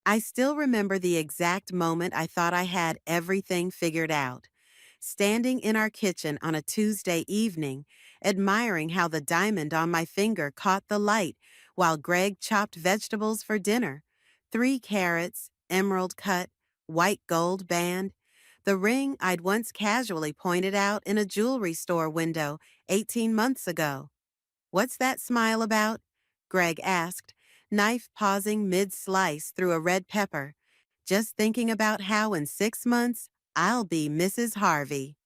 I still remember the exact moment I thought I had everything figured out. Standing in our kitchen on a Tuesday evening, admiring how the diamond on my finger caught the light while Greg chopped vegetables for dinner. 3 carats, emerald cut, white gold band. The ring I'd once casually pointed out in a jewelry store window 18 months ago. What's that smile about? Greg asked, knife pausing mid-slice through a red pepper. Just thinking about how in 6 months, I'll be Mrs. Harvey.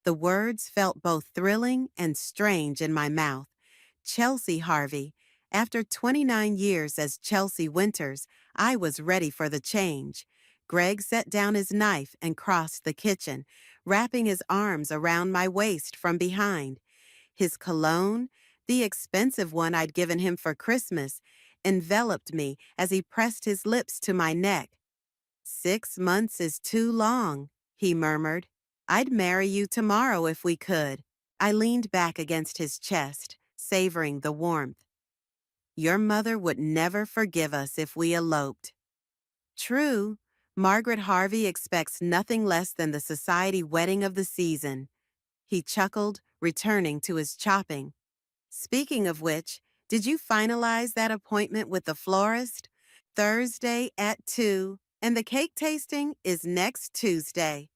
The words felt both thrilling and strange in my mouth. Chelsea Harvey. After 29 years as Chelsea Winters, I was ready for the change. Greg set down his knife and crossed the kitchen, wrapping his arms around my waist from behind. His cologne, the expensive one I'd given him for Christmas, enveloped me as he pressed his lips to my neck. 6 months is too long, he murmured. I'd marry you tomorrow if we could. I leaned back against his chest, savoring the warmth. Your mother would never forgive us if we eloped. True, Margaret Harvey expects nothing less than the society wedding of the season. He chuckled, returning to his chopping. Speaking of which, did you finalize that appointment with the florist? Thursday at 2, and the cake tasting is next Tuesday.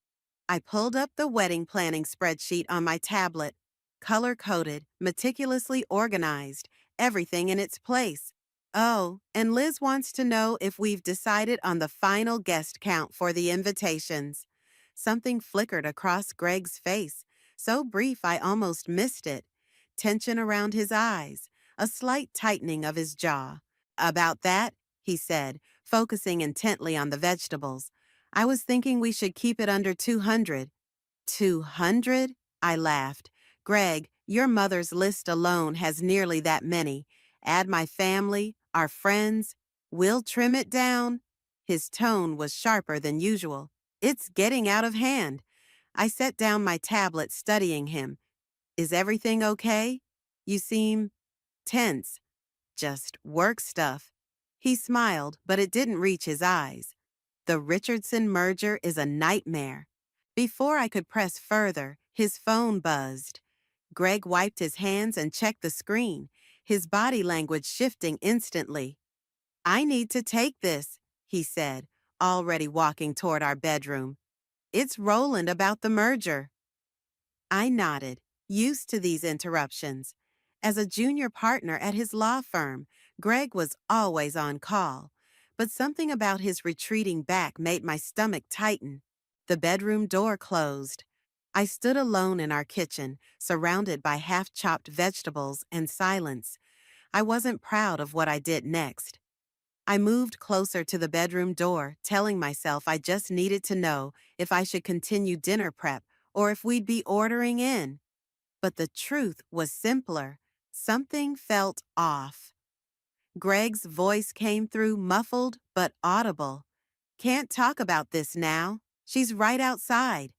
I pulled up the wedding planning spreadsheet on my tablet, color-coded, meticulously organized, everything in its place. Oh, and Liz wants to know if we've decided on the final guest count for the invitations. Something flickered across Greg's face, so brief I almost missed it. Tension around his eyes, a slight tightening of his jaw. About that, he said, focusing intently on the vegetables. I was thinking we should keep it under 200. 200? I laughed. Greg, your mother's list alone has nearly that many. Add my family, our friends. We'll trim it down. His tone was sharper than usual. It's getting out of hand. I set down my tablet, studying him. Is everything okay? You seem tense. Just work stuff. He smiled, but it didn't reach his eyes. The Richardson merger is a nightmare. Before I could press further, his phone buzzed. Greg wiped his hands and checked the screen, his body language shifting instantly. I need to take this, he said, already walking toward our bedroom. It's Roland about the merger. I nodded, used to these interruptions. As a junior partner at his law firm, Greg was always on call, but something about his retreating back made my stomach tighten. The bedroom door closed. I stood alone in our kitchen, surrounded by half-chopped vegetables and silence. I wasn't proud of what I did next. I moved closer to the bedroom door, telling myself I just needed to know if I should continue dinner prep or if we'd be ordering in. But the truth was simpler. Something felt off. Greg's voice came through muffled but audible. Can't talk about this now. She's right outside.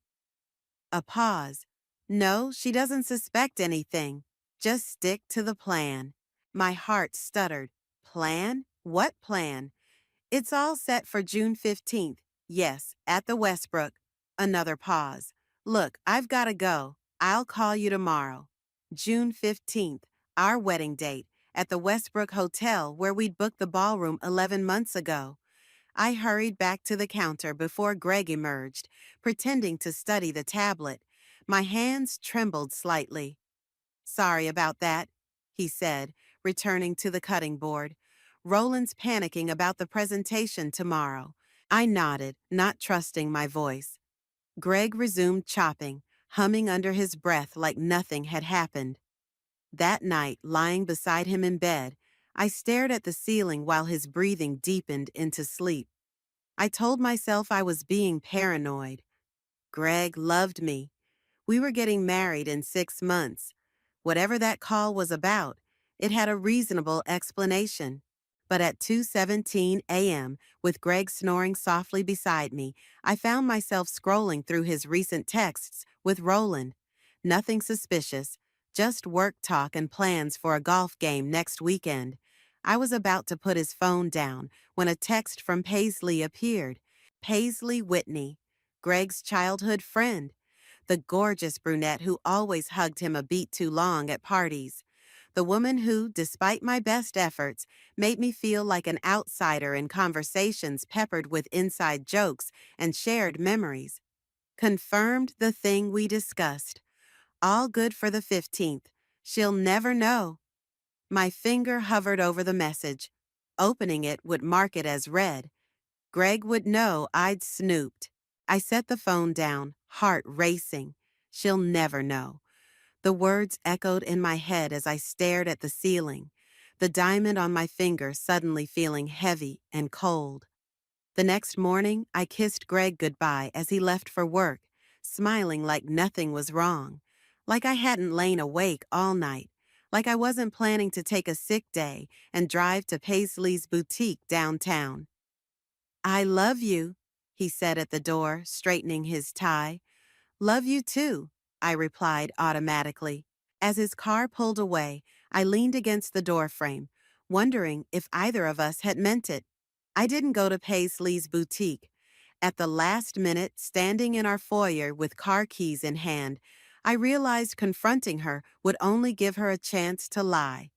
A pause. No, she doesn't suspect anything. Just stick to the plan. My heart stuttered. Plan? What plan? It's all set for June 15th. Yes, at the Westbrook. Another pause. Look, I've got to go. I'll call you tomorrow. June 15th, our wedding date, at the Westbrook Hotel where we'd booked the ballroom 11 months ago. I hurried back to the counter before Greg emerged, pretending to study the tablet. My hands trembled slightly. Sorry about that, he said, returning to the cutting board. Roland's panicking about the presentation tomorrow. I nodded, not trusting my voice. Greg resumed chopping, humming under his breath like nothing had happened. That night, lying beside him in bed, I stared at the ceiling while his breathing deepened into sleep. I told myself I was being paranoid. Greg loved me. We were getting married in 6 months. Whatever that call was about, it had a reasonable explanation. But at 2:17 a.m., with Greg snoring softly beside me, I found myself scrolling through his recent texts with Roland. Nothing suspicious, just work talk and plans for a golf game next weekend. I was about to put his phone down when a text from Paisley appeared. Paisley Whitney, Greg's childhood friend, the gorgeous brunette who always hugged him a beat too long at parties. The woman who, despite my best efforts, made me feel like an outsider in conversations peppered with inside jokes and shared memories. Confirmed the thing we discussed. All good for the 15th. She'll never know. My finger hovered over the message. Opening it would mark it as read. Greg would know I'd snooped. I set the phone down, heart racing. She'll never know. The words echoed in my head as I stared at the ceiling, the diamond on my finger suddenly feeling heavy and cold. The next morning, I kissed Greg goodbye as he left for work, smiling like nothing was wrong, like I hadn't lain awake all night, like I wasn't planning to take a sick day and drive to Paisley's boutique downtown. I love you, he said at the door, straightening his tie. Love you too, I replied automatically. As his car pulled away, I leaned against the doorframe, wondering if either of us had meant it. I didn't go to Paisley's boutique. At the last minute, standing in our foyer with car keys in hand, I realized confronting her would only give her a chance to lie.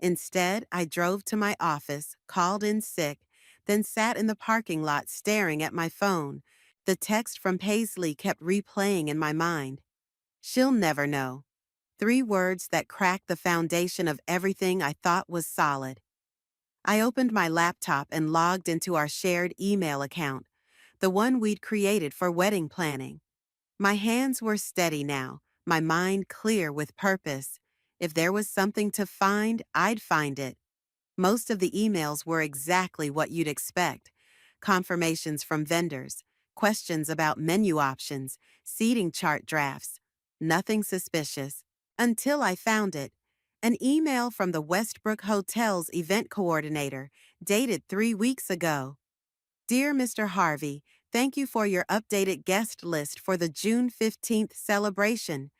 Instead, I drove to my office, called in sick, then sat in the parking lot staring at my phone. The text from Paisley kept replaying in my mind. She'll never know. 3 words that cracked the foundation of everything I thought was solid. I opened my laptop and logged into our shared email account, the one we'd created for wedding planning. My hands were steady now, my mind clear with purpose. If there was something to find, I'd find it. Most of the emails were exactly what you'd expect. Confirmations from vendors, questions about menu options, seating chart drafts. Nothing suspicious. Until I found it. An email from the Westbrook Hotel's event coordinator, dated 3 weeks ago. Dear Mr. Harvey, thank you for your updated guest list for the June 15th celebration.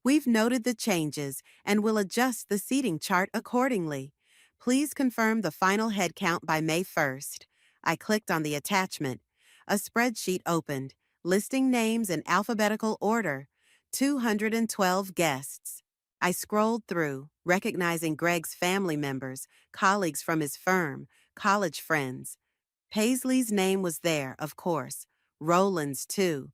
We've noted the changes and will adjust the seating chart accordingly. Please confirm the final head count by May 1st. I clicked on the attachment. A spreadsheet opened, listing names in alphabetical order. 212 guests. I scrolled through, recognizing Greg's family members, colleagues from his firm, college friends. Paisley's name was there, of course. Roland's, too.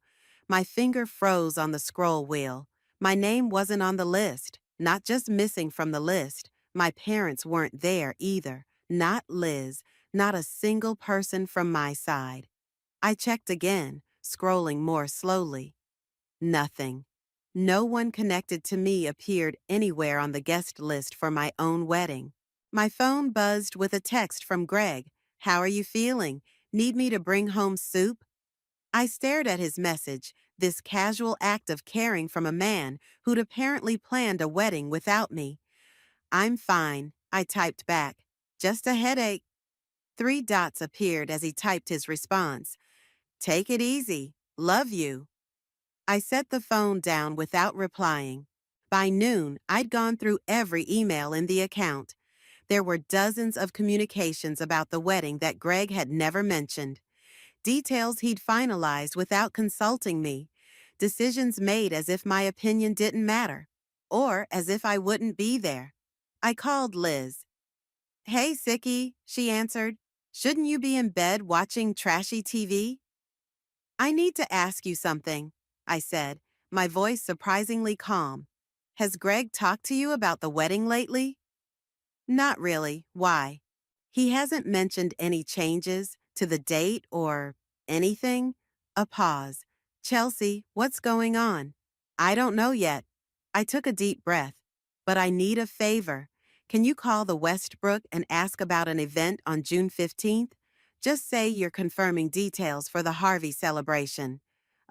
My finger froze on the scroll wheel. My name wasn't on the list, not just missing from the list. My parents weren't there either. Not Liz, not a single person from my side. I checked again, scrolling more slowly. Nothing. No one connected to me appeared anywhere on the guest list for my own wedding. My phone buzzed with a text from Greg. How are you feeling? Need me to bring home soup? I stared at his message, this casual act of caring from a man who'd apparently planned a wedding without me. I'm fine, I typed back. Just a headache. 3 dots appeared as he typed his response. Take it easy. Love you. I set the phone down without replying. By noon, I'd gone through every email in the account. There were dozens of communications about the wedding that Greg had never mentioned. Details he'd finalized without consulting me. Decisions made as if my opinion didn't matter, or as if I wouldn't be there. I called Liz. Hey, Sickie, she answered. Shouldn't you be in bed watching trashy TV? I need to ask you something, I said, my voice surprisingly calm. Has Greg talked to you about the wedding lately? Not really. Why? He hasn't mentioned any changes to the date or anything? A pause. Chelsea, what's going on? I don't know yet. I took a deep breath. But I need a favor. Can you call the Westbrook and ask about an event on June 15th? Just say you're confirming details for the Harvey celebration.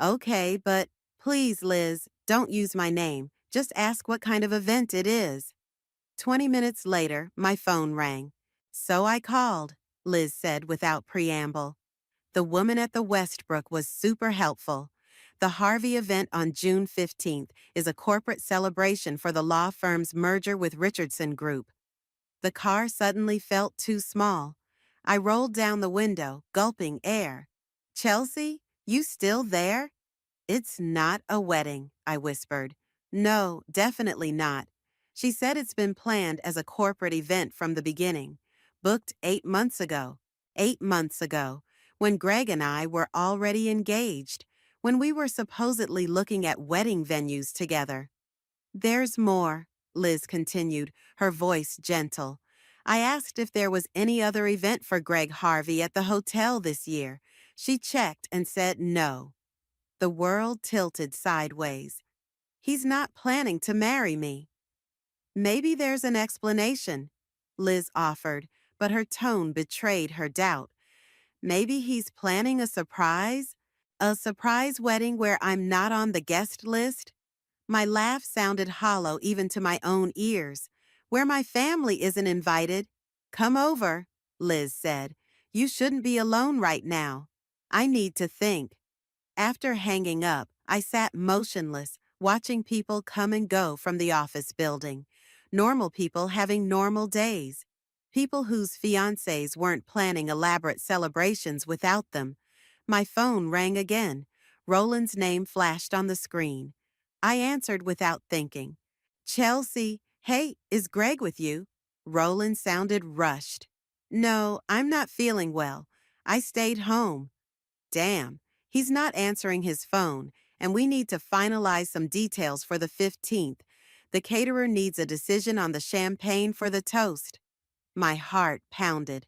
Okay, but please, Liz, don't use my name. Just ask what kind of event it is. 20 minutes later, my phone rang. So I called, Liz said without preamble. The woman at the Westbrook was super helpful. The Harvey event on June 15th is a corporate celebration for the law firm's merger with Richardson Group. The car suddenly felt too small. I rolled down the window, gulping air. Chelsea, you still there? It's not a wedding, I whispered. No, definitely not. She said it's been planned as a corporate event from the beginning. Booked 8 months ago. 8 months ago, when Greg and I were already engaged, when we were supposedly looking at wedding venues together. There's more, Liz continued, her voice gentle. I asked if there was any other event for Greg Harvey at the hotel this year. She checked and said no. The world tilted sideways. He's not planning to marry me. Maybe there's an explanation, Liz offered, but her tone betrayed her doubt. Maybe he's planning a surprise? A surprise wedding where I'm not on the guest list? My laugh sounded hollow even to my own ears. Where my family isn't invited. Come over, Liz said. You shouldn't be alone right now. I need to think. After hanging up, I sat motionless, watching people come and go from the office building. Normal people having normal days. People whose fiancés weren't planning elaborate celebrations without them. My phone rang again. Roland's name flashed on the screen. I answered without thinking. Chelsea, hey, is Greg with you? Roland sounded rushed. No, I'm not feeling well. I stayed home. Damn, he's not answering his phone, and we need to finalize some details for the 15th. The caterer needs a decision on the champagne for the toast. My heart pounded.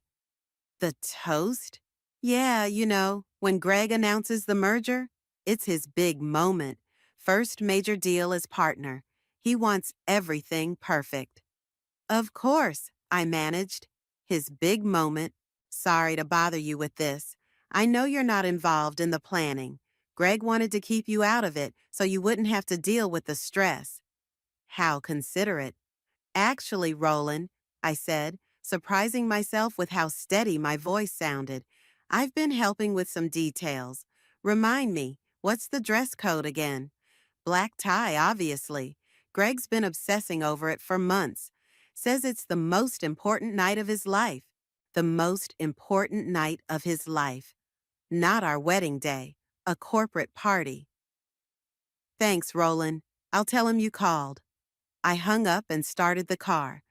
The toast? Yeah, when Greg announces the merger, it's his big moment. First major deal as partner. He wants everything perfect. Of course, I managed. His big moment. Sorry to bother you with this. I know you're not involved in the planning. Greg wanted to keep you out of it so you wouldn't have to deal with the stress. How considerate. Actually, Roland, I said, surprising myself with how steady my voice sounded, I've been helping with some details. Remind me, what's the dress code again? Black tie, obviously. Greg's been obsessing over it for months. Says it's the most important night of his life. The most important night of his life. Not our wedding day. A corporate party. Thanks, Roland. I'll tell him you called. I hung up and started the car.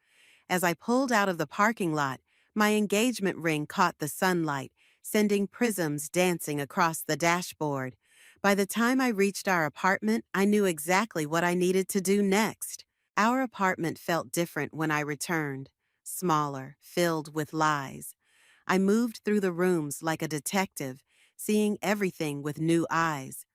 As I pulled out of the parking lot, my engagement ring caught the sunlight, sending prisms dancing across the dashboard. By the time I reached our apartment, I knew exactly what I needed to do next. Our apartment felt different when I returned, smaller, filled with lies. I moved through the rooms like a detective, seeing everything with new eyes.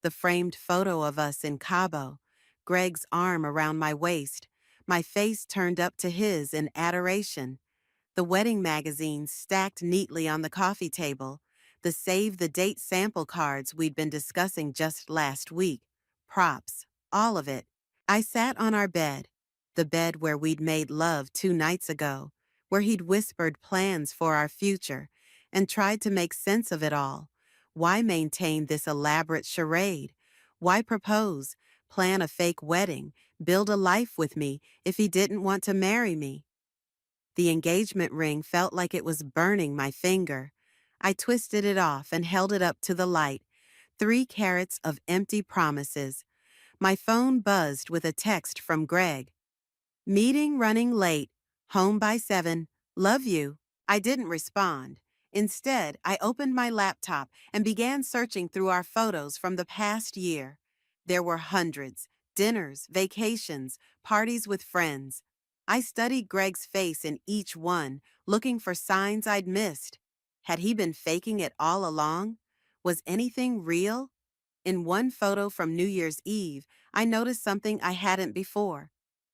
The framed photo of us in Cabo, Greg's arm around my waist, my face turned up to his in adoration. The wedding magazines stacked neatly on the coffee table, the save the date sample cards we'd been discussing just last week, props, all of it. I sat on our bed, the bed where we'd made love 2 nights ago, where he'd whispered plans for our future, and tried to make sense of it all. Why maintain this elaborate charade? Why propose, plan a fake wedding, build a life with me if he didn't want to marry me? The engagement ring felt like it was burning my finger. I twisted it off and held it up to the light. 3 carats of empty promises. My phone buzzed with a text from Greg. Meeting running late. Home by 7. Love you. I didn't respond. Instead, I opened my laptop and began searching through our photos from the past year. There were hundreds. Dinners, vacations, parties with friends. I studied Greg's face in each one, looking for signs I'd missed. Had he been faking it all along? Was anything real? In one photo from New Year's Eve, I noticed something I hadn't before.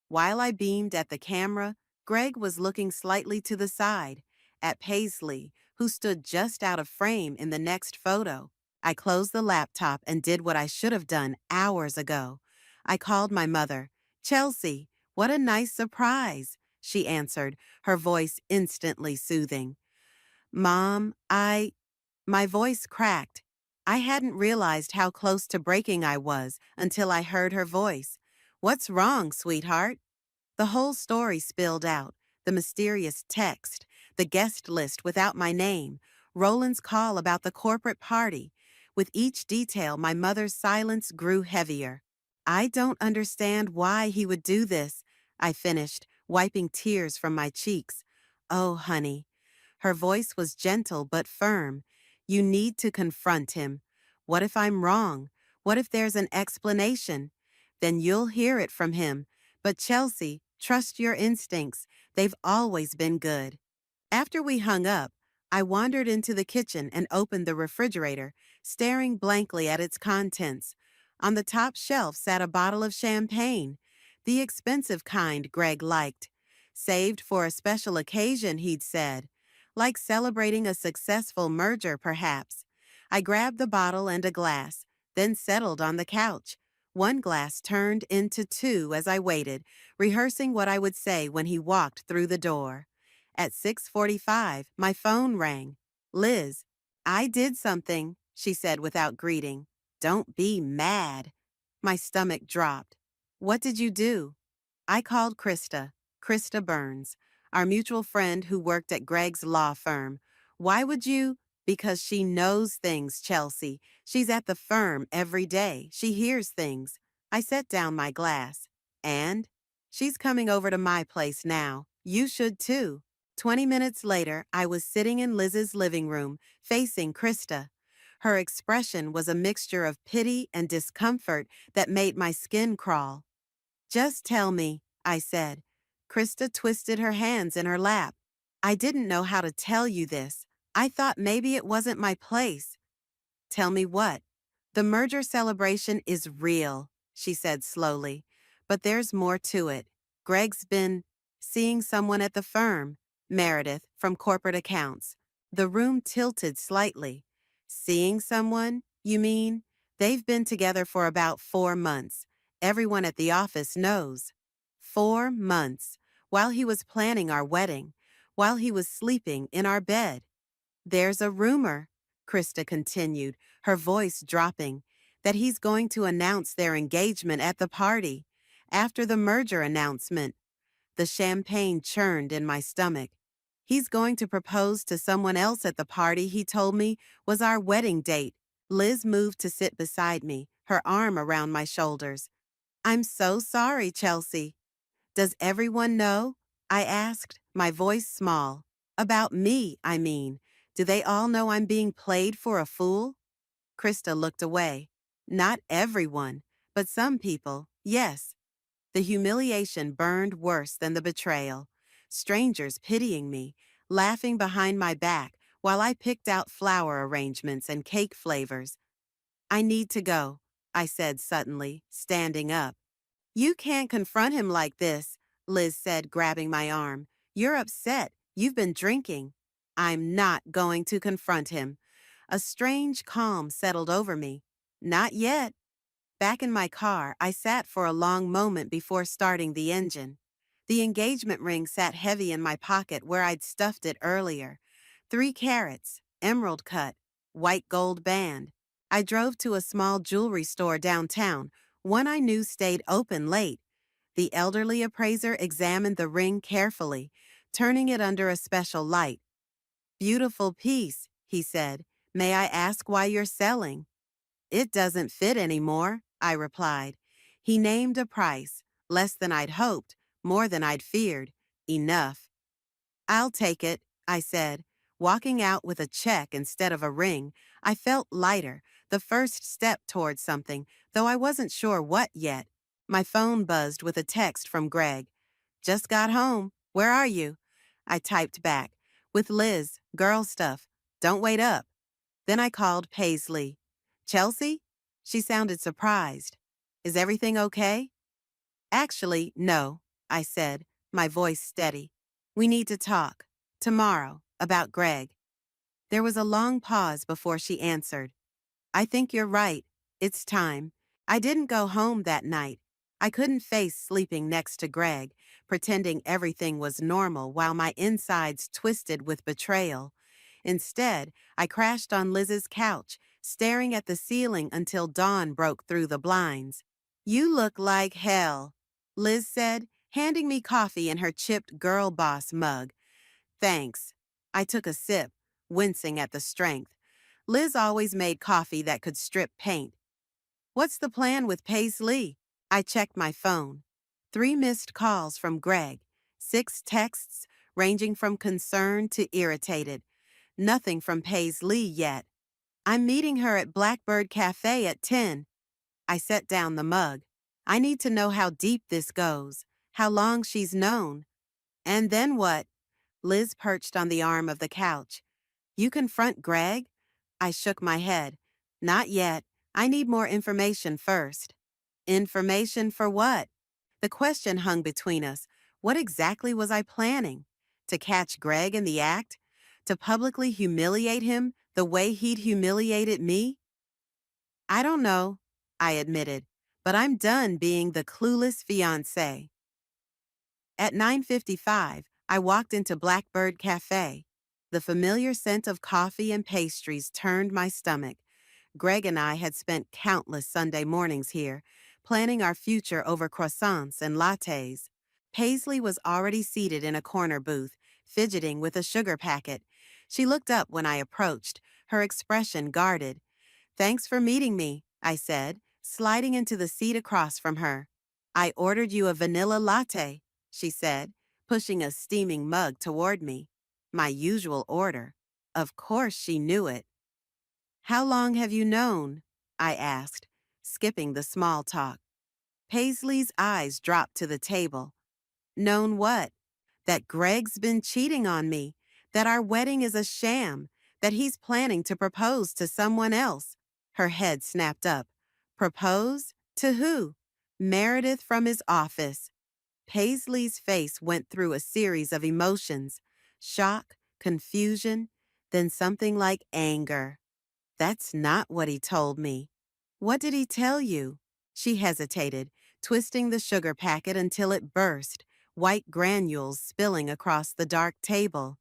While I beamed at the camera, Greg was looking slightly to the side, at Paisley, who stood just out of frame in the next photo. I closed the laptop and did what I should have done hours ago. I called my mother. Chelsea, what a nice surprise, she answered, her voice instantly soothing. Mom, My voice cracked. I hadn't realized how close to breaking I was until I heard her voice. What's wrong, sweetheart? The whole story spilled out. The mysterious text, the guest list without my name, Roland's call about the corporate party. With each detail, my mother's silence grew heavier. I don't understand why he would do this, I finished, wiping tears from my cheeks. Oh, honey. Her voice was gentle but firm. You need to confront him. What if I'm wrong? What if there's an explanation? Then you'll hear it from him. But Chelsea, trust your instincts. They've always been good. After we hung up, I wandered into the kitchen and opened the refrigerator, staring blankly at its contents. On the top shelf sat a bottle of champagne, the expensive kind Greg liked. Saved for a special occasion, he'd said. Like celebrating a successful merger, perhaps. I grabbed the bottle and a glass, then settled on the couch. One glass turned into two as I waited, rehearsing what I would say when he walked through the door. At 6:45, my phone rang. Liz, I did something, she said without greeting. Don't be mad. My stomach dropped. What did you do? I called Krista Burns, our mutual friend who worked at Greg's law firm. Why would you? Because she knows things, Chelsea. She's at the firm every day. She hears things. I set down my glass. And? She's coming over to my place now. You should too. 20 minutes later, I was sitting in Liz's living room, facing Krista. Her expression was a mixture of pity and discomfort that made my skin crawl. Just tell me, I said. Krista twisted her hands in her lap. I didn't know how to tell you this. I thought maybe it wasn't my place. Tell me what? The merger celebration is real, she said slowly. But there's more to it. Greg's been seeing someone at the firm, Meredith, from corporate accounts. The room tilted slightly. Seeing someone, you mean? They've been together for about 4 months. Everyone at the office knows. 4 months, while he was planning our wedding, while he was sleeping in our bed. There's a rumor, Krista continued, her voice dropping, that he's going to announce their engagement at the party. After the merger announcement, the champagne churned in my stomach. He's going to propose to someone else at the party he told me was our wedding date. Liz moved to sit beside me, her arm around my shoulders. I'm so sorry, Chelsea. Does everyone know? I asked, my voice small. About me, I mean. Do they all know I'm being played for a fool? Krista looked away. Not everyone, but some people, yes. The humiliation burned worse than the betrayal. Strangers pitying me, laughing behind my back while I picked out flower arrangements and cake flavors. I need to go, I said suddenly, standing up. You can't confront him like this, Liz said, grabbing my arm. You're upset. You've been drinking. I'm not going to confront him. A strange calm settled over me. Not yet. Back in my car, I sat for a long moment before starting the engine. The engagement ring sat heavy in my pocket where I'd stuffed it earlier. 3 carats, emerald cut, white gold band. I drove to a small jewelry store downtown, one I knew stayed open late. The elderly appraiser examined the ring carefully, turning it under a special light. Beautiful piece, he said. May I ask why you're selling? It doesn't fit anymore, I replied. He named a price, less than I'd hoped, more than I'd feared. Enough. I'll take it, I said. Walking out with a check instead of a ring, I felt lighter, the first step towards something, though I wasn't sure what yet. My phone buzzed with a text from Greg. Just got home. Where are you? I typed back. With Liz, girl stuff. Don't wait up. Then I called Paisley. Chelsea? She sounded surprised. Is everything okay? Actually, no, I said, my voice steady. We need to talk. Tomorrow, about Greg. There was a long pause before she answered. I think you're right. It's time. I didn't go home that night. I couldn't face sleeping next to Greg, pretending everything was normal while my insides twisted with betrayal. Instead, I crashed on Liz's couch, staring at the ceiling until dawn broke through the blinds. You look like hell, Liz said, handing me coffee in her chipped girl boss mug. Thanks. I took a sip, wincing at the strength. Liz always made coffee that could strip paint. What's the plan with Paisley? I checked my phone. 3 missed calls from Greg. 6 texts ranging from concerned to irritated. Nothing from Paisley yet. I'm meeting her at Blackbird Cafe at 10. I set down the mug. I need to know how deep this goes, how long she's known. And then what? Liz perched on the arm of the couch. You confront Greg? I shook my head. Not yet. I need more information first. Information for what? The question hung between us. What exactly was I planning? To catch Greg in the act? To publicly humiliate him the way he'd humiliated me? I don't know, I admitted, but I'm done being the clueless fiancé. At 9:55, I walked into Blackbird Cafe. The familiar scent of coffee and pastries turned my stomach. Greg and I had spent countless Sunday mornings here, planning our future over croissants and lattes. Paisley was already seated in a corner booth, fidgeting with a sugar packet. She looked up when I approached, her expression guarded. Thanks for meeting me, I said, sliding into the seat across from her. I ordered you a vanilla latte, she said, pushing a steaming mug toward me. My usual order. Of course she knew it. How long have you known? I asked, skipping the small talk. Paisley's eyes dropped to the table. Known what? That Greg's been cheating on me, that our wedding is a sham, that he's planning to propose to someone else. Her head snapped up. Propose? To who? Meredith from his office. Paisley's face went through a series of emotions. Shock, confusion, then something like anger. That's not what he told me. What did he tell you? She hesitated, twisting the sugar packet until it burst, white granules spilling across the dark table.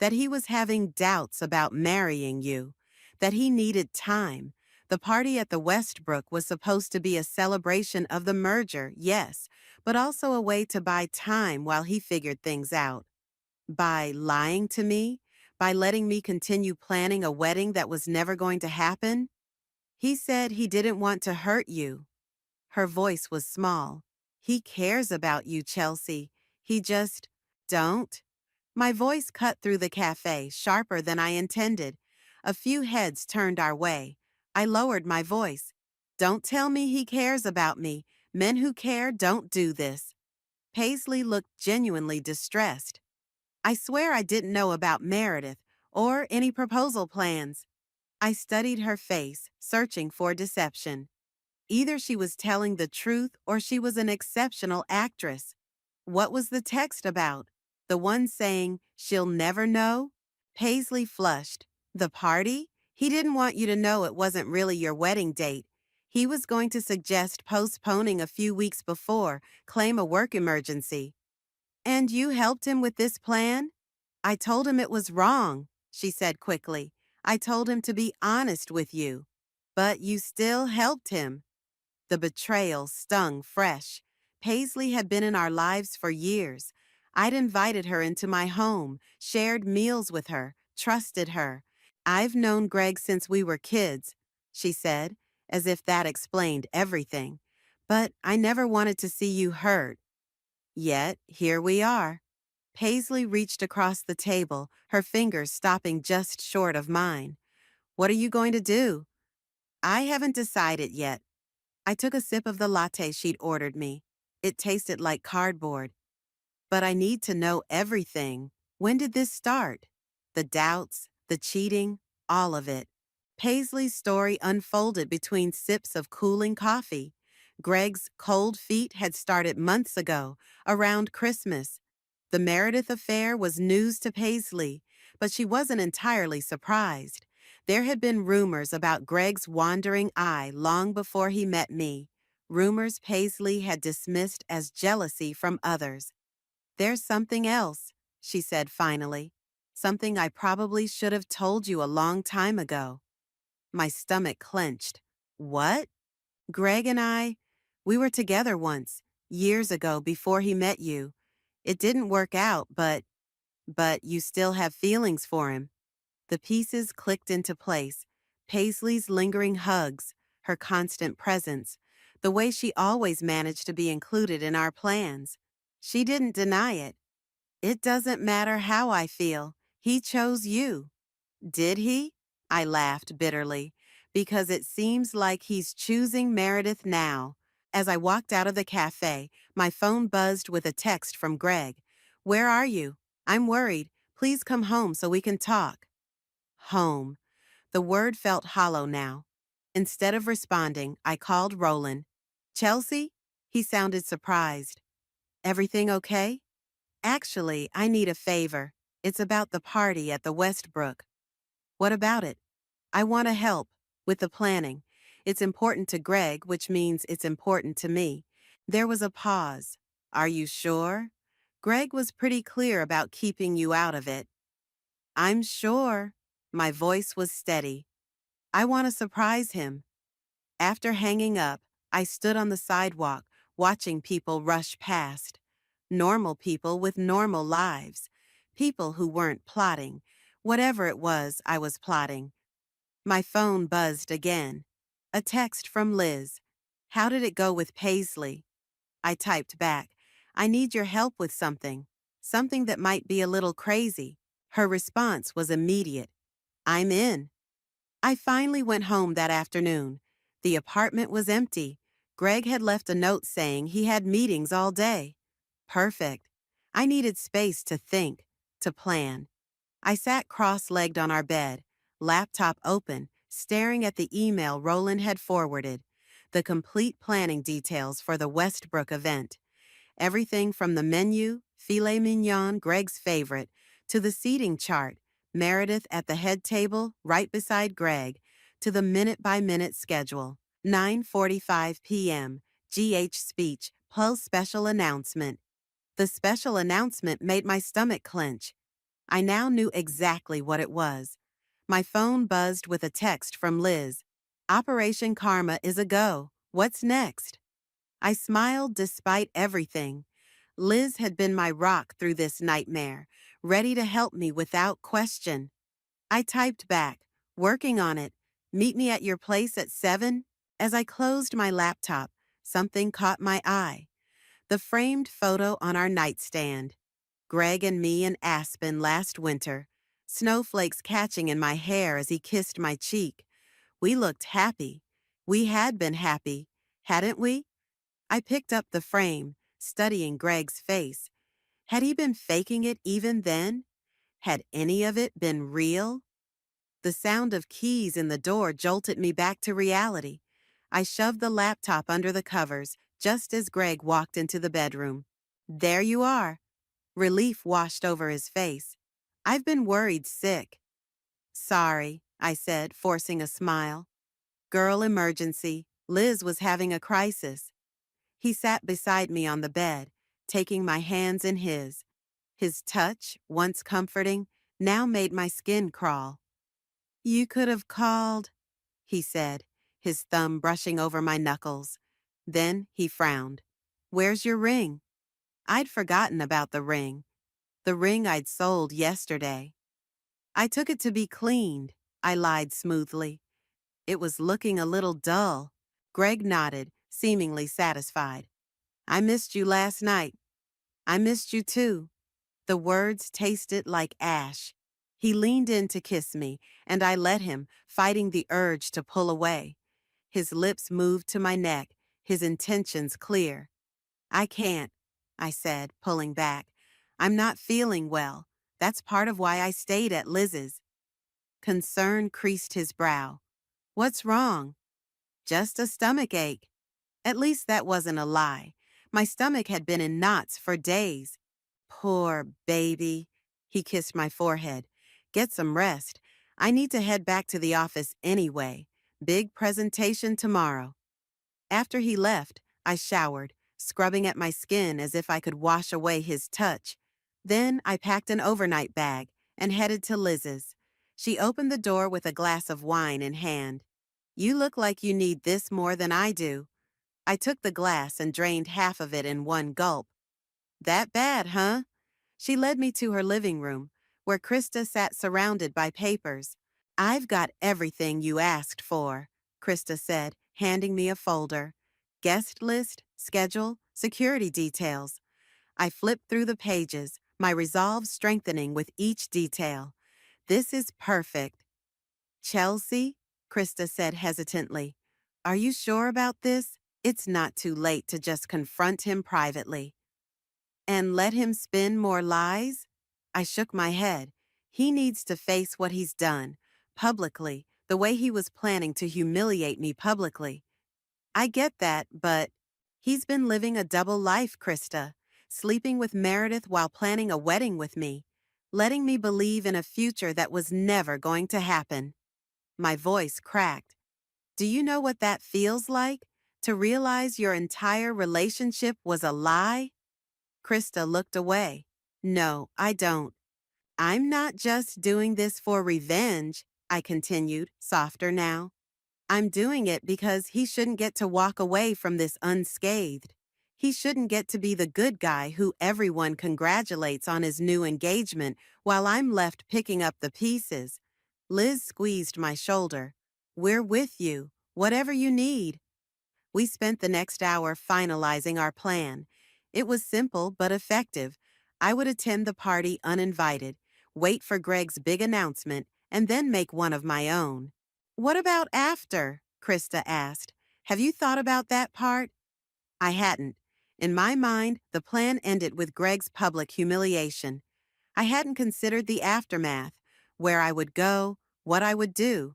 That he was having doubts about marrying you, that he needed time. The party at the Westbrook was supposed to be a celebration of the merger, yes, but also a way to buy time while he figured things out. By lying to me? By letting me continue planning a wedding that was never going to happen? He said he didn't want to hurt you. Her voice was small. He cares about you, Chelsea. He just... Don't. My voice cut through the cafe, sharper than I intended. A few heads turned our way. I lowered my voice. Don't tell me he cares about me. Men who care don't do this. Paisley looked genuinely distressed. I swear I didn't know about Meredith or any proposal plans. I studied her face, searching for deception. Either she was telling the truth or she was an exceptional actress. What was the text about? The one saying, she'll never know? Paisley flushed. The party? He didn't want you to know it wasn't really your wedding date. He was going to suggest postponing a few weeks before, claim a work emergency. And you helped him with this plan? I told him it was wrong, she said quickly. I told him to be honest with you. But you still helped him. The betrayal stung fresh. Paisley had been in our lives for years. I'd invited her into my home, shared meals with her, trusted her. I've known Greg since we were kids, she said, as if that explained everything. But I never wanted to see you hurt. Yet, here we are. Paisley reached across the table, her fingers stopping just short of mine. What are you going to do? I haven't decided yet. I took a sip of the latte she'd ordered me. It tasted like cardboard. But I need to know everything. When did this start? The doubts, the cheating, all of it. Paisley's story unfolded between sips of cooling coffee. Greg's cold feet had started months ago, around Christmas. The Meredith affair was news to Paisley, but she wasn't entirely surprised. There had been rumors about Greg's wandering eye long before he met me, rumors Paisley had dismissed as jealousy from others. There's something else, she said finally, something I probably should have told you a long time ago. My stomach clenched. What? Greg and I, we were together once. Years ago, before he met you. It didn't work out, but you still have feelings for him. The pieces clicked into place. Paisley's lingering hugs, her constant presence, the way she always managed to be included in our plans. She didn't deny it. It doesn't matter how I feel. He chose you. Did he? I laughed bitterly, because it seems like he's choosing Meredith now. As I walked out of the cafe, my phone buzzed with a text from Greg. Where are you? I'm worried. Please come home so we can talk. Home. The word felt hollow now. Instead of responding, I called Roland. Chelsea? He sounded surprised. Everything okay? Actually, I need a favor. It's about the party at the Westbrook. What about it? I want to help with the planning. It's important to Greg, which means it's important to me. There was a pause. Are you sure? Greg was pretty clear about keeping you out of it. I'm sure. My voice was steady. I want to surprise him. After hanging up, I stood on the sidewalk, watching people rush past. Normal people with normal lives. People who weren't plotting. Whatever it was, I was plotting. My phone buzzed again. A text from Liz. How did it go with Paisley? I typed back. I need your help with something. Something that might be a little crazy. Her response was immediate. I'm in. I finally went home that afternoon. The apartment was empty. Greg had left a note saying he had meetings all day. Perfect. I needed space to think, to plan. I sat cross-legged on our bed, laptop open, staring at the email Roland had forwarded, the complete planning details for the Westbrook event. Everything from the menu, filet mignon, Greg's favorite, to the seating chart, Meredith at the head table, right beside Greg, to the minute-by-minute schedule. 9:45 p.m., GH speech, plus special announcement. The special announcement made my stomach clench. I now knew exactly what it was. My phone buzzed with a text from Liz. Operation Karma is a go. What's next? I smiled despite everything. Liz had been my rock through this nightmare, ready to help me without question. I typed back, working on it. Meet me at your place at 7? As I closed my laptop, something caught my eye. The framed photo on our nightstand. Greg and me in Aspen last winter, snowflakes catching in my hair as he kissed my cheek. We looked happy. We had been happy, hadn't we? I picked up the frame, studying Greg's face. Had he been faking it even then? Had any of it been real? The sound of keys in the door jolted me back to reality. I shoved the laptop under the covers just as Greg walked into the bedroom. There you are. Relief washed over his face. I've been worried sick. Sorry, I said, forcing a smile. Girl emergency. Liz was having a crisis. He sat beside me on the bed, taking my hands in his. His touch, once comforting, now made my skin crawl. You could have called, he said, his thumb brushing over my knuckles. Then he frowned. Where's your ring? I'd forgotten about the ring. The ring I'd sold yesterday. I took it to be cleaned, I lied smoothly. It was looking a little dull. Greg nodded, seemingly satisfied. I missed you last night. I missed you too. The words tasted like ash. He leaned in to kiss me, and I let him, fighting the urge to pull away. His lips moved to my neck, his intentions clear. I can't, I said, pulling back. I'm not feeling well. That's part of why I stayed at Liz's. Concern creased his brow. What's wrong? Just a stomach ache. At least that wasn't a lie. My stomach had been in knots for days. Poor baby. He kissed my forehead. Get some rest. I need to head back to the office anyway. Big presentation tomorrow. After he left, I showered, scrubbing at my skin as if I could wash away his touch. Then I packed an overnight bag and headed to Liz's. She opened the door with a glass of wine in hand. You look like you need this more than I do. I took the glass and drained half of it in one gulp. That bad, huh? She led me to her living room, where Krista sat surrounded by papers. I've got everything you asked for, Krista said, handing me a folder. Guest list, schedule, security details. I flipped through the pages, my resolve strengthening with each detail. This is perfect. Chelsea, Krista said hesitantly, are you sure about this? It's not too late to just confront him privately. And let him spin more lies? I shook my head. He needs to face what he's done, publicly, the way he was planning to humiliate me publicly. I get that, but he's been living a double life, Krista, sleeping with Meredith while planning a wedding with me, letting me believe in a future that was never going to happen. My voice cracked. Do you know what that feels like? To realize your entire relationship was a lie? Krista looked away. No, I don't. I'm not just doing this for revenge, I continued, softer now. I'm doing it because he shouldn't get to walk away from this unscathed. He shouldn't get to be the good guy who everyone congratulates on his new engagement while I'm left picking up the pieces. Liz squeezed my shoulder. We're with you, whatever you need. We spent the next hour finalizing our plan. It was simple but effective. I would attend the party uninvited, wait for Greg's big announcement, and then make one of my own. What about after? Krista asked. Have you thought about that part? I hadn't. In my mind, the plan ended with Greg's public humiliation. I hadn't considered the aftermath, where I would go, what I would do.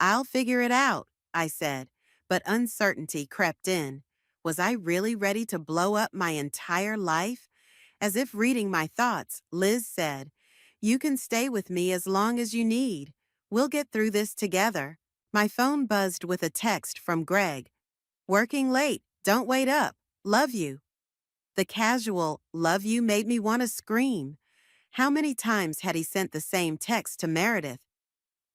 I'll figure it out, I said, but uncertainty crept in. Was I really ready to blow up my entire life? As if reading my thoughts, Liz said, You can stay with me as long as you need. We'll get through this together. My phone buzzed with a text from Greg. Working late, don't wait up. Love you. The casual love you made me want to scream. How many times had he sent the same text to Meredith?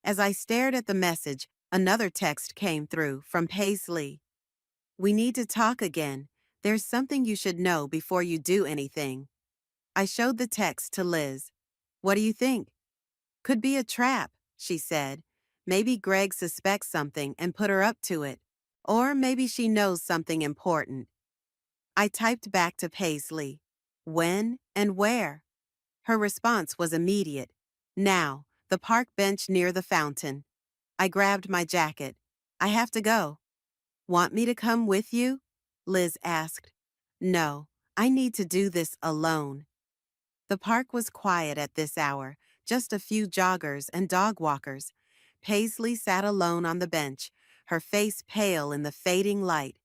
As I stared at the message, another text came through from Paisley. We need to talk again. There's something you should know before you do anything. I showed the text to Liz. What do you think? Could be a trap, she said. Maybe Greg suspects something and put her up to it. Or maybe she knows something important. I typed back to Paisley. When and where? Her response was immediate. Now, the park bench near the fountain. I grabbed my jacket. I have to go. Want me to come with you? Liz asked. No, I need to do this alone. The park was quiet at this hour, just a few joggers and dog walkers. Paisley sat alone on the bench, her face pale in the fading light.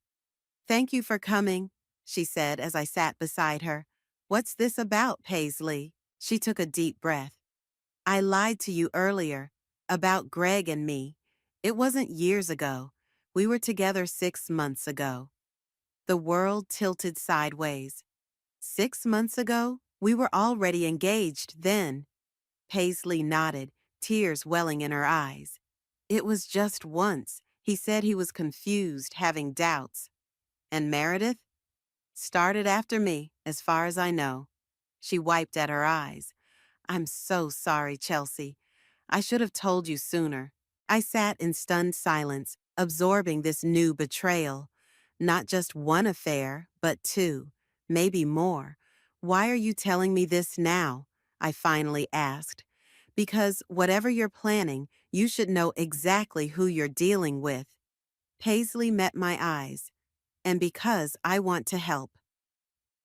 Thank you for coming, she said as I sat beside her. What's this about, Paisley? She took a deep breath. I lied to you earlier, about Greg and me. It wasn't years ago. We were together 6 months ago. The world tilted sideways. 6 months ago? We were already engaged then. Paisley nodded, tears welling in her eyes. It was just once. He said he was confused, having doubts. And Meredith? Started after me, as far as I know. She wiped at her eyes. I'm so sorry, Chelsea. I should have told you sooner. I sat in stunned silence, absorbing this new betrayal. Not just one affair, but two, maybe more. Why are you telling me this now? I finally asked. Because whatever you're planning, you should know exactly who you're dealing with. Paisley met my eyes. And because I want to help.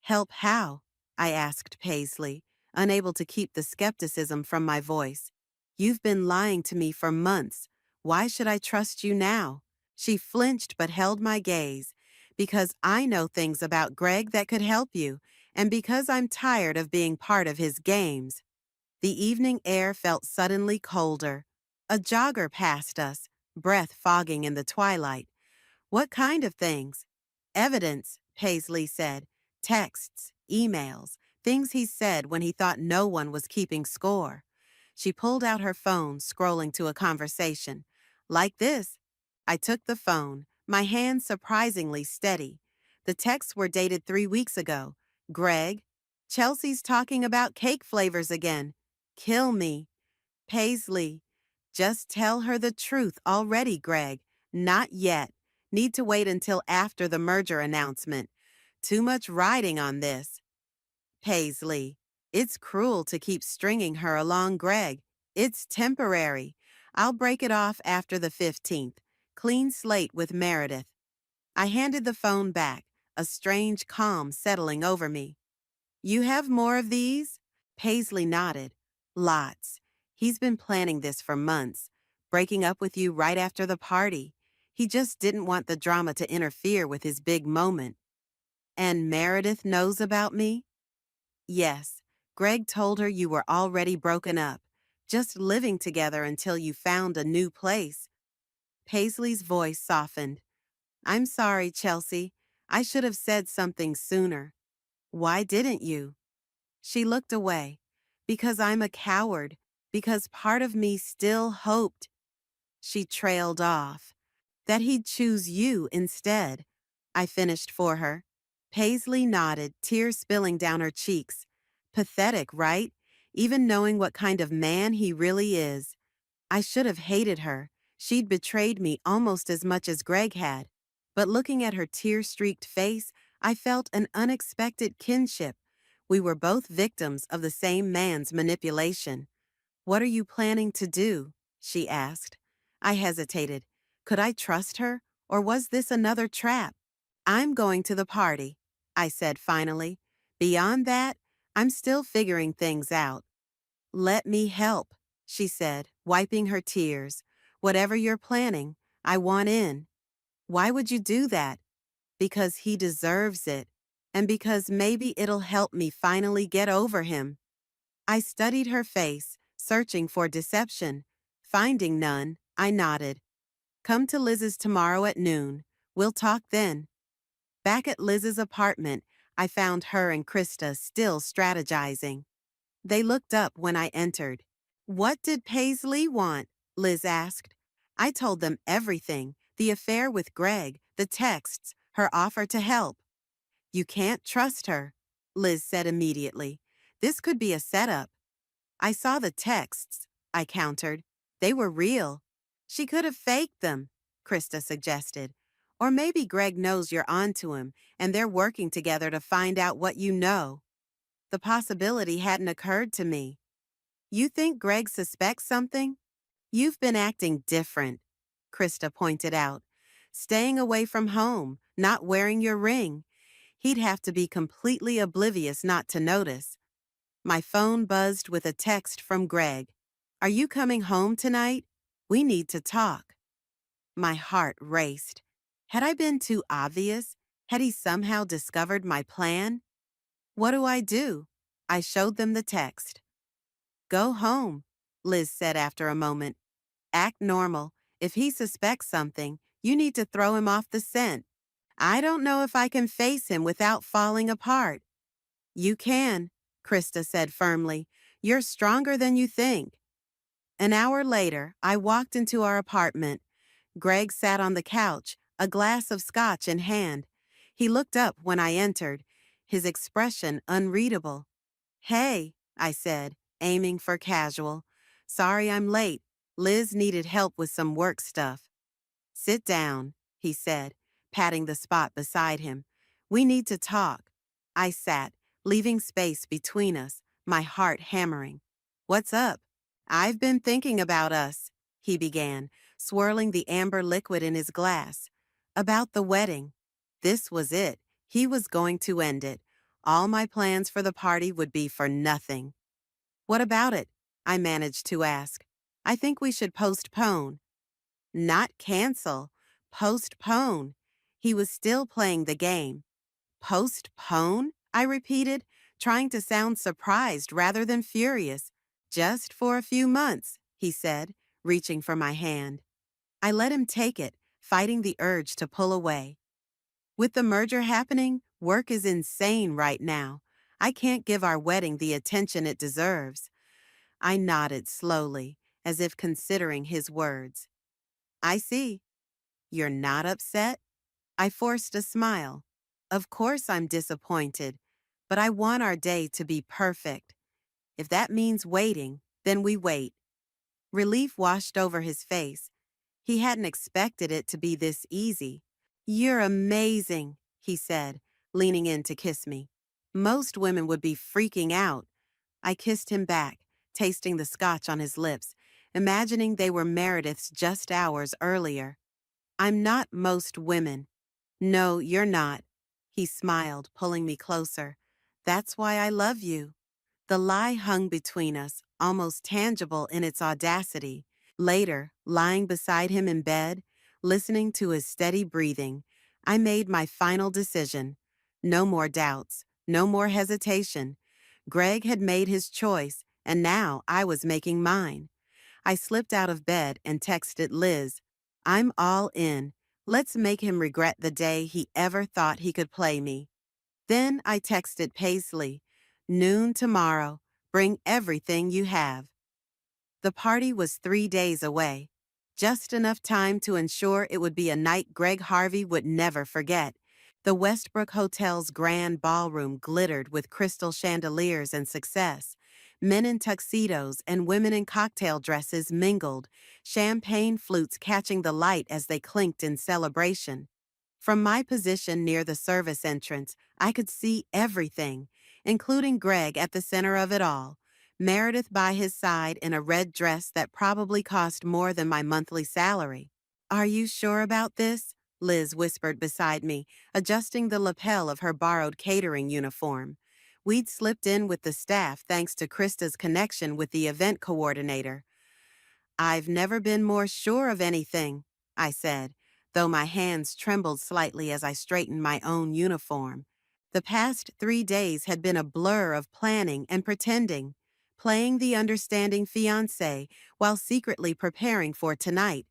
Help how? I asked Paisley, unable to keep the skepticism from my voice. You've been lying to me for months. Why should I trust you now? She flinched but held my gaze. Because I know things about Greg that could help you, and because I'm tired of being part of his games. The evening air felt suddenly colder. A jogger passed us, breath fogging in the twilight. What kind of things? Evidence, Paisley said. Texts, emails, things he said when he thought no one was keeping score. She pulled out her phone, scrolling to a conversation. Like this. I took the phone, my hands surprisingly steady. The texts were dated 3 weeks ago. Greg, Chelsea's talking about cake flavors again. Kill me. Paisley, just tell her the truth already, Greg. Not yet. Need to wait until after the merger announcement. Too much riding on this. Paisley, it's cruel to keep stringing her along, Greg. It's temporary. I'll break it off after the 15th. Clean slate with Meredith. I handed the phone back, a strange calm settling over me. You have more of these? Paisley nodded. Lots. He's been planning this for months, breaking up with you right after the party. He just didn't want the drama to interfere with his big moment. And Meredith knows about me? Yes. Greg told her you were already broken up, just living together until you found a new place. Paisley's voice softened. I'm sorry, Chelsea. I should have said something sooner. Why didn't you? She looked away. Because I'm a coward. Because part of me still hoped. She trailed off. That he'd choose you instead. I finished for her. Paisley nodded, tears spilling down her cheeks. Pathetic, right? Even knowing what kind of man he really is. I should have hated her. She'd betrayed me almost as much as Greg had. But looking at her tear-streaked face, I felt an unexpected kinship. We were both victims of the same man's manipulation. What are you planning to do? She asked. I hesitated. Could I trust her, or was this another trap? I'm going to the party, I said finally. Beyond that, I'm still figuring things out. Let me help, she said, wiping her tears. Whatever you're planning, I want in. Why would you do that? Because he deserves it, and because maybe it'll help me finally get over him. I studied her face, searching for deception. Finding none, I nodded. Come to Liz's tomorrow at noon. We'll talk then. Back at Liz's apartment, I found her and Krista still strategizing. They looked up when I entered. What did Paisley want? Liz asked. I told them everything, the affair with Greg, the texts, her offer to help. You can't trust her, Liz said immediately. This could be a setup. I saw the texts, I countered. They were real. She could have faked them, Krista suggested. Or maybe Greg knows you're onto him and they're working together to find out what you know. The possibility hadn't occurred to me. You think Greg suspects something? You've been acting different, Krista pointed out. Staying away from home, not wearing your ring. He'd have to be completely oblivious not to notice. My phone buzzed with a text from Greg. Are you coming home tonight? We need to talk. My heart raced. Had I been too obvious? Had he somehow discovered my plan? What do I do? I showed them the text. Go home, Liz said after a moment. Act normal. If he suspects something, you need to throw him off the scent. I don't know if I can face him without falling apart. You can, Krista said firmly. You're stronger than you think. An hour later, I walked into our apartment. Greg sat on the couch, a glass of scotch in hand. He looked up when I entered, his expression unreadable. Hey, I said, aiming for casual. Sorry I'm late. Liz needed help with some work stuff. Sit down, he said, patting the spot beside him. We need to talk. I sat, leaving space between us, my heart hammering. What's up? I've been thinking about us, he began, swirling the amber liquid in his glass. About the wedding. This was it. He was going to end it. All my plans for the party would be for nothing. What about it? I managed to ask. I think we should postpone. Not cancel. Postpone. He was still playing the game. Postpone? I repeated, trying to sound surprised rather than furious. Just for a few months, he said, reaching for my hand. I let him take it, fighting the urge to pull away. With the merger happening, work is insane right now. I can't give our wedding the attention it deserves. I nodded slowly, as if considering his words. I see. You're not upset? I forced a smile. Of course I'm disappointed, but I want our day to be perfect. If that means waiting, then we wait. Relief washed over his face. He hadn't expected it to be this easy. You're amazing, he said, leaning in to kiss me. Most women would be freaking out. I kissed him back, tasting the scotch on his lips, imagining they were Meredith's just hours earlier. I'm not most women. No, you're not. He smiled, pulling me closer. That's why I love you. The lie hung between us, almost tangible in its audacity. Later, lying beside him in bed, listening to his steady breathing, I made my final decision. No more doubts, no more hesitation. Greg had made his choice, and now I was making mine. I slipped out of bed and texted Liz, I'm all in. Let's make him regret the day he ever thought he could play me. Then I texted Paisley, noon tomorrow. Bring everything you have. The party was 3 days away. Just enough time to ensure it would be a night Greg Harvey would never forget. The Westbrook Hotel's grand ballroom glittered with crystal chandeliers and success. Men in tuxedos and women in cocktail dresses mingled, champagne flutes catching the light as they clinked in celebration. From my position near the service entrance, I could see everything, including Greg at the center of it all. Meredith by his side in a red dress that probably cost more than my monthly salary. Are you sure about this? Liz whispered beside me, adjusting the lapel of her borrowed catering uniform. We'd slipped in with the staff thanks to Krista's connection with the event coordinator. I've never been more sure of anything, I said, though my hands trembled slightly as I straightened my own uniform. The past 3 days had been a blur of planning and pretending, playing the understanding fiancé while secretly preparing for tonight.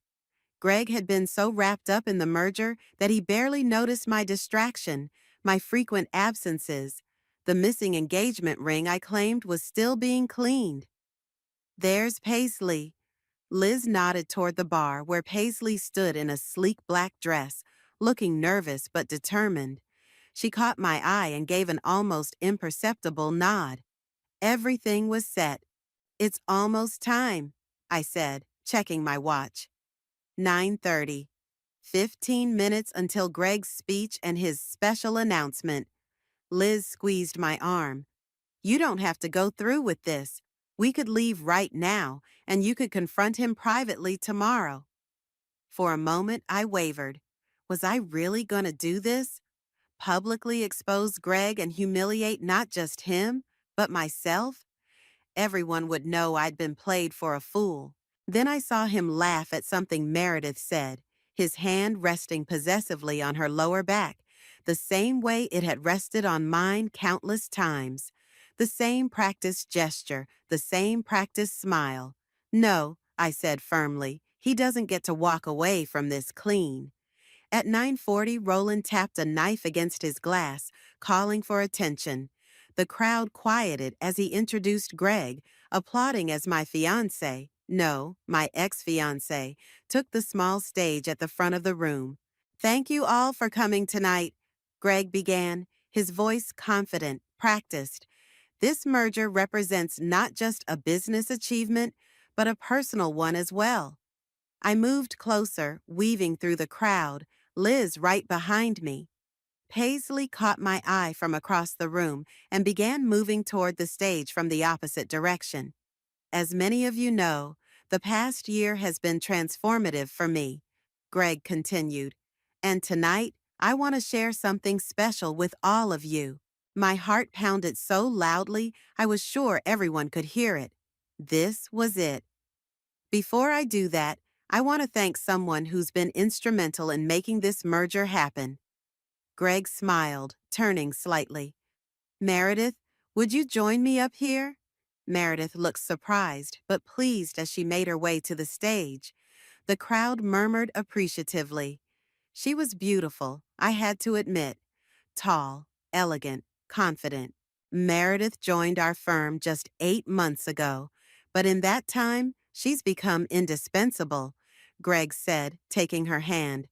Greg had been so wrapped up in the merger that he barely noticed my distraction, my frequent absences. The missing engagement ring I claimed was still being cleaned. There's Paisley. Liz nodded toward the bar where Paisley stood in a sleek black dress, looking nervous but determined. She caught my eye and gave an almost imperceptible nod. Everything was set. It's almost time, I said, checking my watch. 9:30. 15 minutes until Greg's speech and his special announcement. Liz squeezed my arm. You don't have to go through with this. We could leave right now, and you could confront him privately tomorrow. For a moment, I wavered. Was I really going to do this? Publicly expose Greg and humiliate not just him, but myself? Everyone would know I'd been played for a fool. Then I saw him laugh at something Meredith said, his hand resting possessively on her lower back, the same way it had rested on mine countless times. The same practiced gesture, the same practiced smile. No, I said firmly, he doesn't get to walk away from this clean. At 9:40, Roland tapped a knife against his glass, calling for attention. The crowd quieted as he introduced Greg, applauding as my fiancé, no, my ex-fiancé, took the small stage at the front of the room. Thank you all for coming tonight, Greg began, his voice confident, practiced. This merger represents not just a business achievement, but a personal one as well. I moved closer, weaving through the crowd, Liz right behind me. Paisley caught my eye from across the room and began moving toward the stage from the opposite direction. As many of you know, the past year has been transformative for me, Greg continued. And tonight, I want to share something special with all of you. My heart pounded so loudly, I was sure everyone could hear it. This was it. Before I do that, I want to thank someone who's been instrumental in making this merger happen. Greg smiled, turning slightly. Meredith, would you join me up here? Meredith looked surprised, but pleased as she made her way to the stage. The crowd murmured appreciatively. She was beautiful, I had to admit. Tall, elegant, confident. Meredith joined our firm just 8 months ago, but in that time, she's become indispensable, Greg said, taking her hand.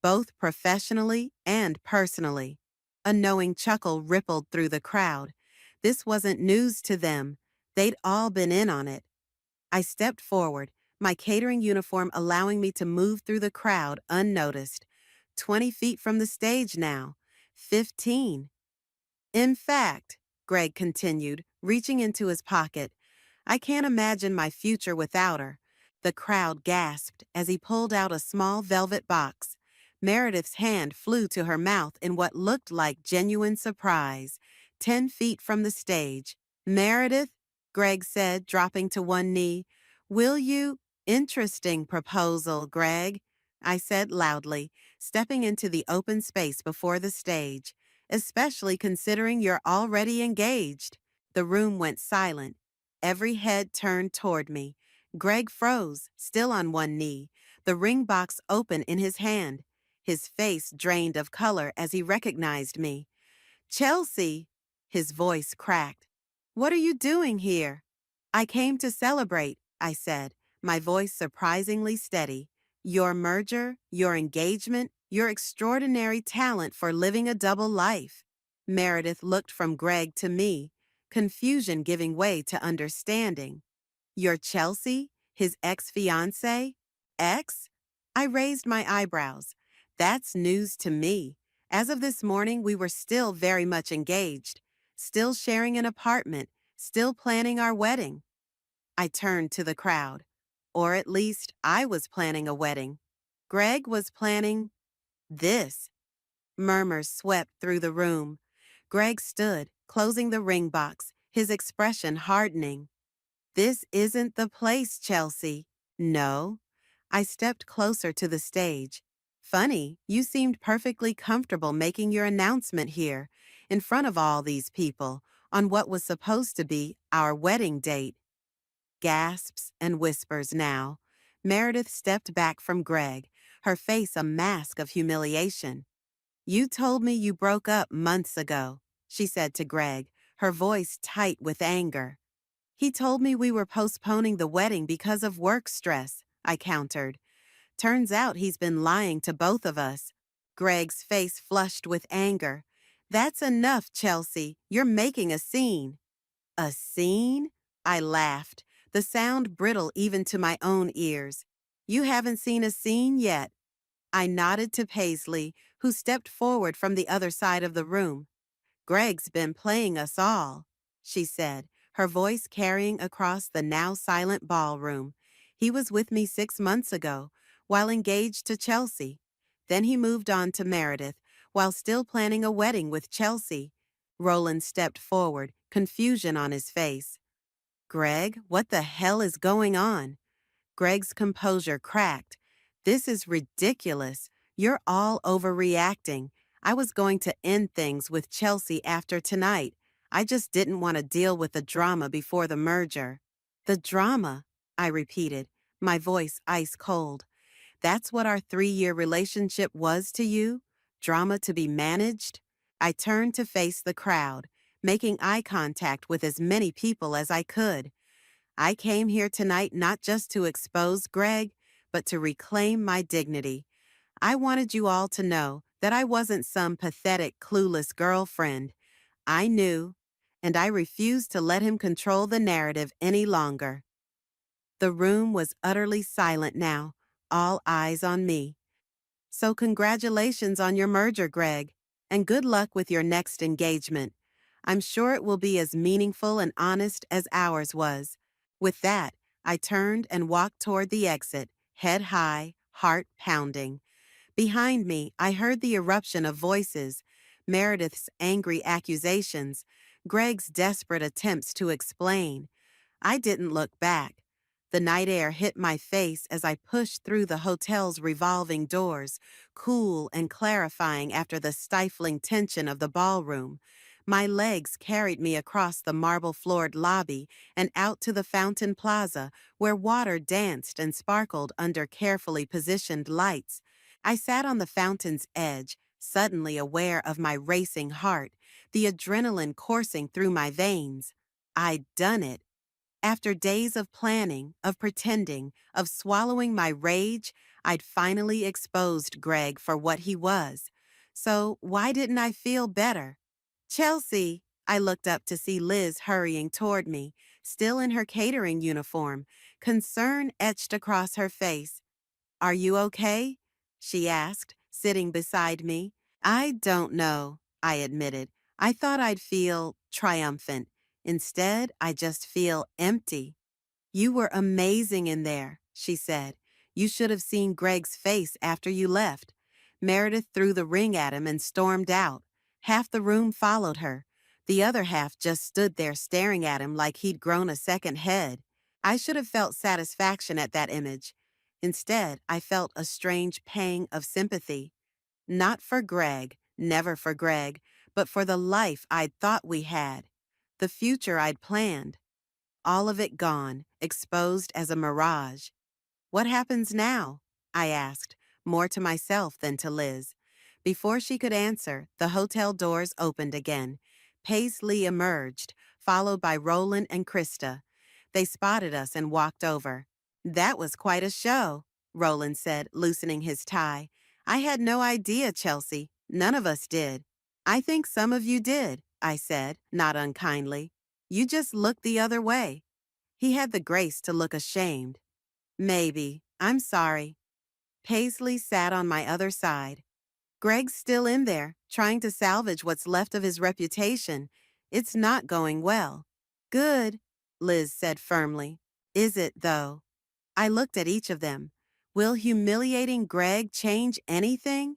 both professionally and personally. A knowing chuckle rippled through the crowd. This wasn't news to them. They'd all been in on it. I stepped forward, my catering uniform allowing me to move through the crowd unnoticed. 20 feet from the stage now. 15. In fact, Greg continued, reaching into his pocket, I can't imagine my future without her. The crowd gasped as he pulled out a small velvet box. Meredith's hand flew to her mouth in what looked like genuine surprise. 10 feet from the stage. Meredith, Greg said, dropping to one knee. Will you? Interesting proposal, Greg, I said loudly, stepping into the open space before the stage. Especially considering you're already engaged. The room went silent. Every head turned toward me. Greg froze, still on one knee, the ring box open in his hand. His face drained of color as he recognized me. Chelsea, his voice cracked. What are you doing here? I came to celebrate, I said, my voice surprisingly steady. Your merger, your engagement, your extraordinary talent for living a double life. Meredith looked from Greg to me, confusion giving way to understanding. Your Chelsea, his ex-fiancé? Ex? I raised my eyebrows. That's news to me. As of this morning, we were still very much engaged, still sharing an apartment, still planning our wedding. I turned to the crowd. Or at least, I was planning a wedding. Greg was planning this. Murmurs swept through the room. Greg stood, closing the ring box, his expression hardening. This isn't the place, Chelsea. No. I stepped closer to the stage. Funny, you seemed perfectly comfortable making your announcement here, in front of all these people, on what was supposed to be our wedding date. Gasps and whispers now. Meredith stepped back from Greg, her face a mask of humiliation. You told me you broke up months ago, she said to Greg, her voice tight with anger. He told me we were postponing the wedding because of work stress, I countered. Turns out he's been lying to both of us. Greg's face flushed with anger. That's enough, Chelsea. You're making a scene. A scene? I laughed, the sound brittle even to my own ears. You haven't seen a scene yet. I nodded to Paisley, who stepped forward from the other side of the room. Greg's been playing us all, she said, her voice carrying across the now silent ballroom. He was with me 6 months ago, while engaged to Chelsea. Then he moved on to Meredith, while still planning a wedding with Chelsea. Roland stepped forward, confusion on his face. Greg, what the hell is going on? Greg's composure cracked. This is ridiculous. You're all overreacting. I was going to end things with Chelsea after tonight. I just didn't want to deal with the drama before the merger. The drama, I repeated, my voice ice cold. That's what our 3-year relationship was to you? Drama to be managed? I turned to face the crowd, making eye contact with as many people as I could. I came here tonight not just to expose Greg, but to reclaim my dignity. I wanted you all to know that I wasn't some pathetic, clueless girlfriend. I knew, and I refused to let him control the narrative any longer. The room was utterly silent now, all eyes on me. So congratulations on your merger, Greg, and good luck with your next engagement. I'm sure it will be as meaningful and honest as ours was. With that, I turned and walked toward the exit, head high, heart pounding. Behind me, I heard the eruption of voices, Meredith's angry accusations, Greg's desperate attempts to explain. I didn't look back. The night air hit my face as I pushed through the hotel's revolving doors, cool and clarifying after the stifling tension of the ballroom. My legs carried me across the marble-floored lobby and out to the fountain plaza, where water danced and sparkled under carefully positioned lights. I sat on the fountain's edge, suddenly aware of my racing heart, the adrenaline coursing through my veins. I'd done it. After days of planning, of pretending, of swallowing my rage, I'd finally exposed Greg for what he was. So why didn't I feel better? Chelsea! I looked up to see Liz hurrying toward me, still in her catering uniform, concern etched across her face. Are you okay? She asked, sitting beside me. I don't know, I admitted. I thought I'd feel triumphant. Instead, I just feel empty. You were amazing in there, she said. You should have seen Greg's face after you left. Meredith threw the ring at him and stormed out. Half the room followed her. The other half just stood there staring at him like he'd grown a second head. I should have felt satisfaction at that image. Instead, I felt a strange pang of sympathy. Not for Greg, never for Greg, but for the life I'd thought we had, the future I'd planned. All of it gone, exposed as a mirage. What happens now? I asked, more to myself than to Liz. Before she could answer, the hotel doors opened again. Paisley emerged, followed by Roland and Krista. They spotted us and walked over. That was quite a show, Roland said, loosening his tie. I had no idea, Chelsea. None of us did. I think some of you did, I said, not unkindly. You just looked the other way. He had the grace to look ashamed. Maybe. I'm sorry. Paisley sat on my other side. Greg's still in there, trying to salvage what's left of his reputation. It's not going well. Good, Liz said firmly. Is it, though? I looked at each of them. Will humiliating Greg change anything?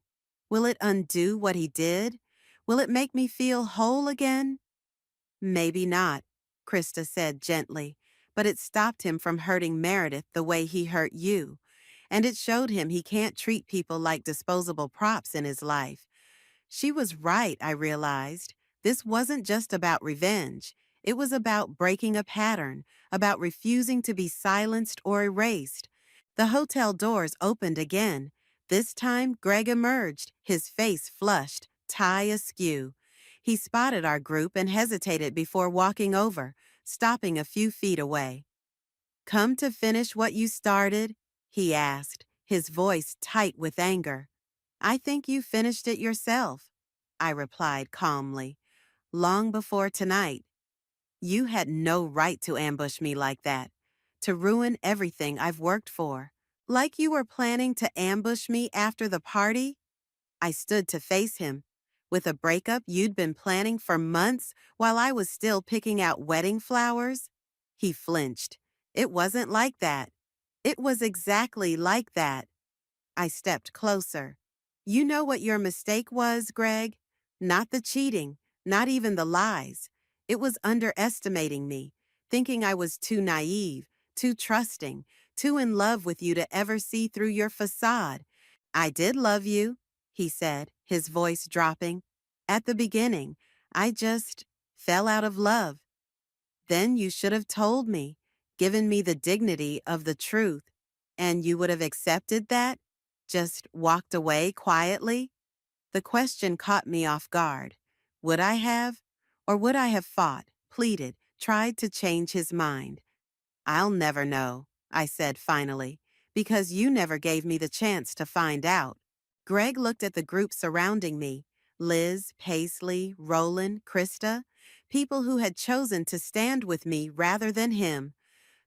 Will it undo what he did? Will it make me feel whole again? Maybe not, Krista said gently, but it stopped him from hurting Meredith the way he hurt you. And it showed him he can't treat people like disposable props in his life. She was right, I realized. This wasn't just about revenge. It was about breaking a pattern, about refusing to be silenced or erased. The hotel doors opened again. This time, Greg emerged, his face flushed, tie askew. He spotted our group and hesitated before walking over, stopping a few feet away. Come to finish what you started? He asked, his voice tight with anger. I think you finished it yourself, I replied calmly. Long before tonight. You had no right to ambush me like that, to ruin everything I've worked for. Like you were planning to ambush me after the party? I stood to face him. With a breakup you'd been planning for months while I was still picking out wedding flowers? He flinched. It wasn't like that. It was exactly like that. I stepped closer. You know what your mistake was, Greg? Not the cheating, not even the lies. It was underestimating me, thinking I was too naive, too trusting, too in love with you to ever see through your facade. I did love you, he said, his voice dropping. At the beginning, I just fell out of love. Then you should have told me, given me the dignity of the truth, and you would have accepted that? Just walked away quietly? The question caught me off guard. Would I have? Or would I have fought, pleaded, tried to change his mind? I'll never know, I said finally, because you never gave me the chance to find out. Greg looked at the group surrounding me, Liz, Paisley, Roland, Krista, people who had chosen to stand with me rather than him.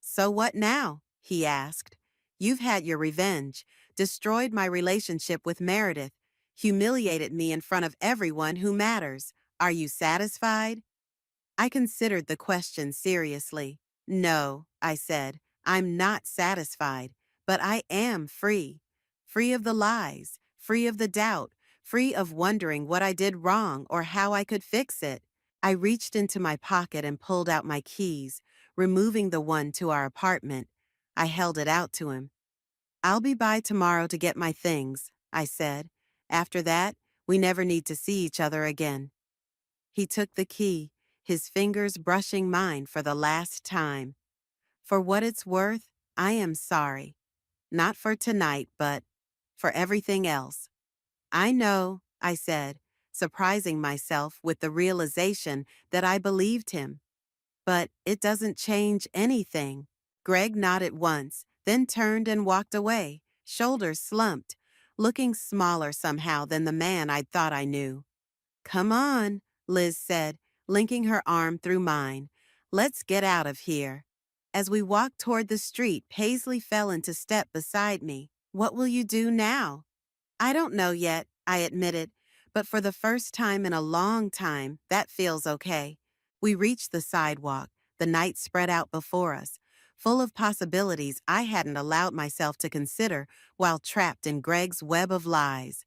So what now? He asked. You've had your revenge, destroyed my relationship with Meredith, humiliated me in front of everyone who matters. Are you satisfied? I considered the question seriously. No, I said, I'm not satisfied, but I am free. Free of the lies, free of the doubt, free of wondering what I did wrong or how I could fix it. I reached into my pocket and pulled out my keys, removing the one to our apartment. I held it out to him. I'll be by tomorrow to get my things, I said. After that, we never need to see each other again. He took the key, his fingers brushing mine for the last time. For what it's worth, I am sorry. Not for tonight, but for everything else. I know, I said, surprising myself with the realization that I believed him. But it doesn't change anything. Greg nodded once, then turned and walked away, shoulders slumped, looking smaller somehow than the man I'd thought I knew. "Come on," Liz said, linking her arm through mine. "Let's get out of here." As we walked toward the street, Paisley fell into step beside me. "What will you do now?" "I don't know yet," I admitted, "but for the first time in a long time, that feels okay." We reached the sidewalk, the night spread out before us, full of possibilities I hadn't allowed myself to consider while trapped in Greg's web of lies.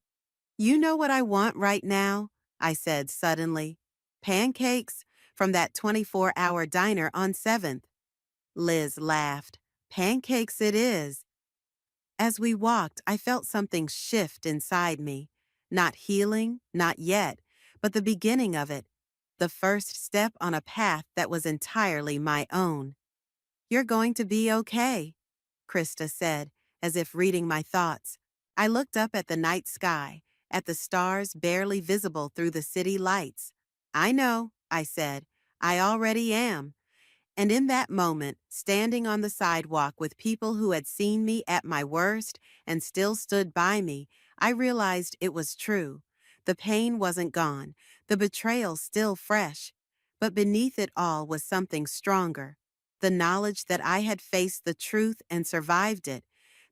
"You know what I want right now?" I said suddenly. "Pancakes from that 24-hour diner on 7th. Liz laughed. "Pancakes it is." As we walked, I felt something shift inside me. Not healing, not yet, but the beginning of it. The first step on a path that was entirely my own. "You're going to be okay," Krista said, as if reading my thoughts. I looked up at the night sky, at the stars barely visible through the city lights. "I know," I said. "I already am." And in that moment, standing on the sidewalk with people who had seen me at my worst and still stood by me, I realized it was true. The pain wasn't gone, the betrayal still fresh. But beneath it all was something stronger. The knowledge that I had faced the truth and survived it,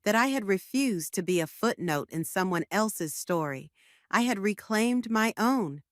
that I had refused to be a footnote in someone else's story. I had reclaimed my own.